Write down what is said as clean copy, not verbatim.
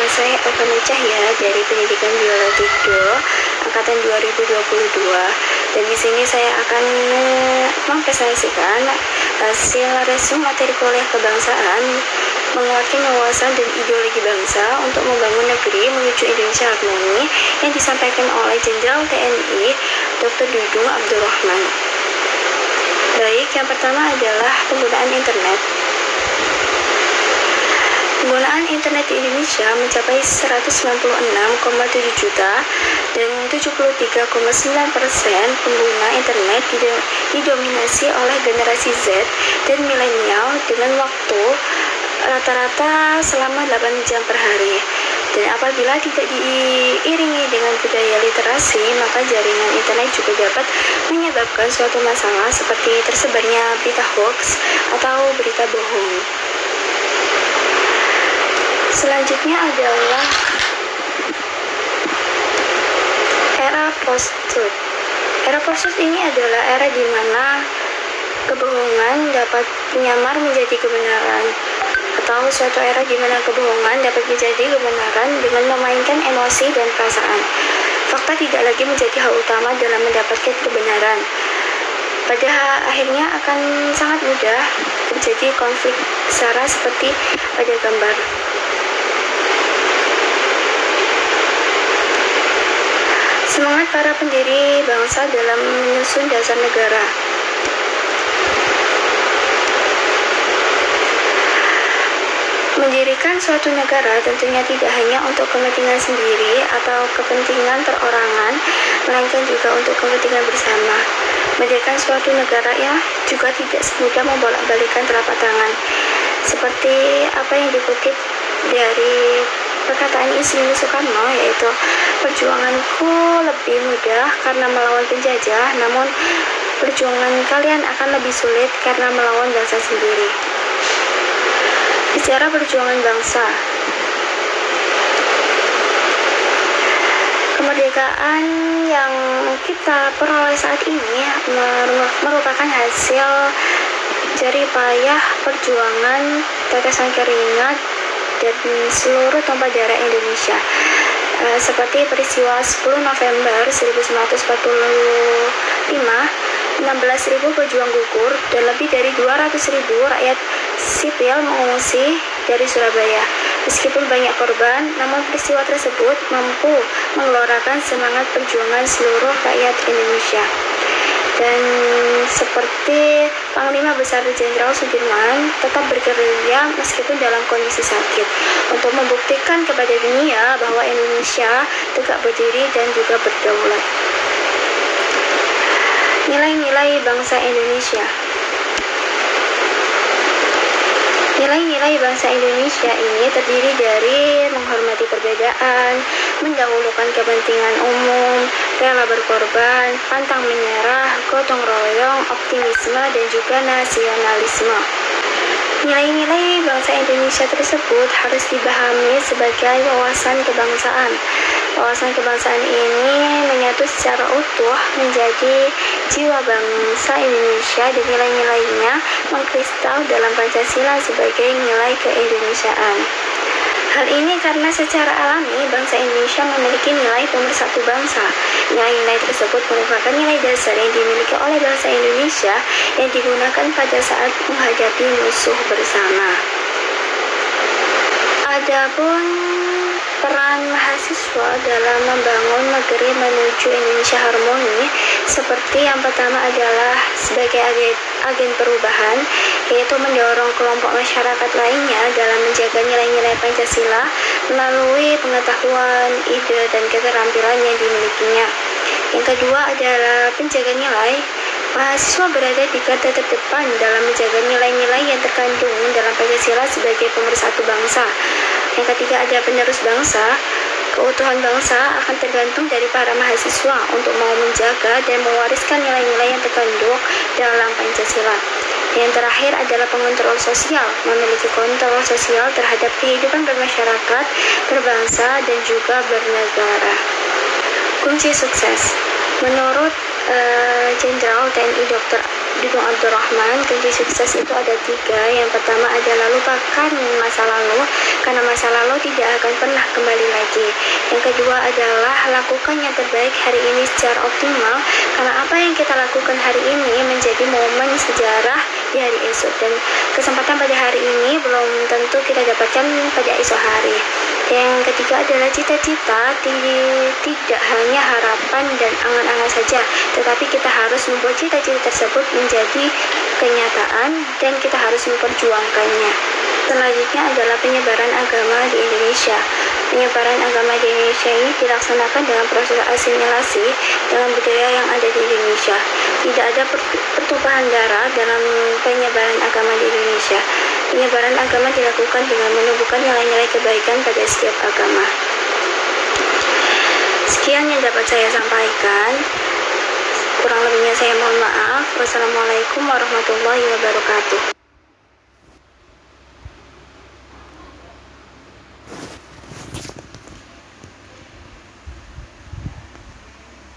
saya Evana Cahya dari Pendidikan Biologi Do angkatan 2022, dan di sini saya akan mempresentasikan hasil resume materi kuliah kebangsaan menguatkan wawasan dan ideologi bangsa untuk membangun negeri menuju Indonesia harmoni yang disampaikan oleh Jenderal TNI Dr. Dudung Abdurrahman. Baik, yang pertama adalah penggunaan internet. Penggunaan internet di Indonesia mencapai 196,7 juta dan 73,9% pengguna internet didominasi oleh generasi Z dan milenial dengan waktu rata-rata selama 8 jam per hari. Dan apabila tidak diiringi dengan budaya literasi, maka jaringan internet juga dapat menyebabkan suatu masalah seperti tersebarnya berita hoax atau berita bohong. Selanjutnya adalah era post-truth. Era post-truth ini adalah era di mana kebohongan dapat menyamar menjadi kebenaran, atau suatu era di mana kebohongan dapat menjadi kebenaran dengan memainkan emosi dan perasaan. Fakta tidak lagi menjadi hal utama dalam mendapatkan kebenaran. Pada akhirnya akan sangat mudah terjadi konflik sara seperti pada gambar. Semangat para pendiri bangsa dalam menyusun dasar negara. Mendirikan suatu negara tentunya tidak hanya untuk kepentingan sendiri atau kepentingan perorangan, melainkan juga untuk kepentingan bersama. Mendirikan suatu negara ya juga tidak semudah membolak-balikan telapak tangan. Seperti apa yang dikutip dari perkataan Insinyur Soekarno, yaitu perjuanganku lebih mudah karena melawan penjajah, namun perjuangan kalian akan lebih sulit karena melawan bangsa sendiri. Sejarah perjuangan bangsa. Kemerdekaan yang kita peroleh saat ini merupakan hasil jerih payah perjuangan, tetesan keringat dan seluruh tumpah darah Indonesia. Seperti peristiwa 10 November 1945, 16.000 pejuang gugur dan lebih dari 200.000 rakyat sipil mengungsi dari Surabaya. Meskipun banyak korban, namun peristiwa tersebut mampu menggelorakan semangat perjuangan seluruh rakyat Indonesia. Dan seperti Panglima Besar Jenderal Sudirman tetap bergerilya meskipun dalam kondisi sakit untuk membuktikan kepada dunia bahwa Indonesia tegak berdiri dan juga berdaulat. Nilai-nilai bangsa Indonesia. Nilai-nilai bangsa Indonesia ini terdiri dari menghormati perbedaan, mendahulukan kepentingan umum, rela berkorban, pantang menyerah, gotong royong, optimisme, dan juga nasionalisme. Nilai-nilai bangsa Indonesia tersebut harus dipahami sebagai wawasan kebangsaan. Wawasan kebangsaan ini menyatu secara utuh menjadi jiwa bangsa Indonesia dan nilai-nilainya mengkristal dalam Pancasila sebagai nilai keindonesiaan. Hal ini karena secara alami bangsa Indonesia memiliki nilai pemersatu bangsa. Nilai-nilai tersebut merupakan nilai dasar yang dimiliki oleh bangsa Indonesia yang digunakan pada saat menghadapi musuh bersama. Adapun peran mahasiswa dalam membangun negeri menuju Indonesia harmoni, seperti yang pertama adalah sebagai agen perubahan, yaitu mendorong kelompok masyarakat lainnya dalam menjaga nilai-nilai Pancasila melalui pengetahuan, ide, dan keterampilan yang dimilikinya. Yang kedua adalah penjaga nilai. Mahasiswa berada di garda terdepan dalam menjaga nilai-nilai yang terkandung dalam Pancasila sebagai pemersatu bangsa. Yang ketiga ada penerus bangsa. Keutuhan bangsa akan tergantung dari para mahasiswa untuk mau menjaga dan mewariskan nilai-nilai yang terkandung dalam Pancasila. Yang terakhir adalah pengontrol sosial, memiliki kontrol sosial terhadap kehidupan bermasyarakat, berbangsa, dan juga bernegara. Kunci sukses. Menurut Jenderal TNI Dr. Dudung Abdurrahman, kunci sukses itu ada 3. Yang pertama adalah lupakan masa lalu, karena masa lalu tidak akan pernah kembali lagi. Yang kedua adalah lakukan yang terbaik hari ini secara optimal, karena apa yang kita lakukan hari ini menjadi momen sejarah di hari esok, dan kesempatan pada hari ini belum tentu kita dapatkan pada esok hari. Yang ketiga adalah cita-cita tidak hanya harapan dan angan-angan saja, tetapi kita harus membuat cita-cita tersebut menjadi kenyataan dan kita harus memperjuangkannya. Selanjutnya adalah penyebaran agama di Indonesia. Penyebaran agama di Indonesia ini dilaksanakan dengan proses asimilasi dengan budaya yang ada di Indonesia. Tidak ada pertumpahan darah dalam penyebaran agama di Indonesia. Penyebaran agama dilakukan dengan menumbuhkan nilai-nilai kebaikan pada setiap agama. Sekian yang dapat saya sampaikan. Kurang lebihnya saya mohon maaf. Wassalamualaikum warahmatullahi wabarakatuh.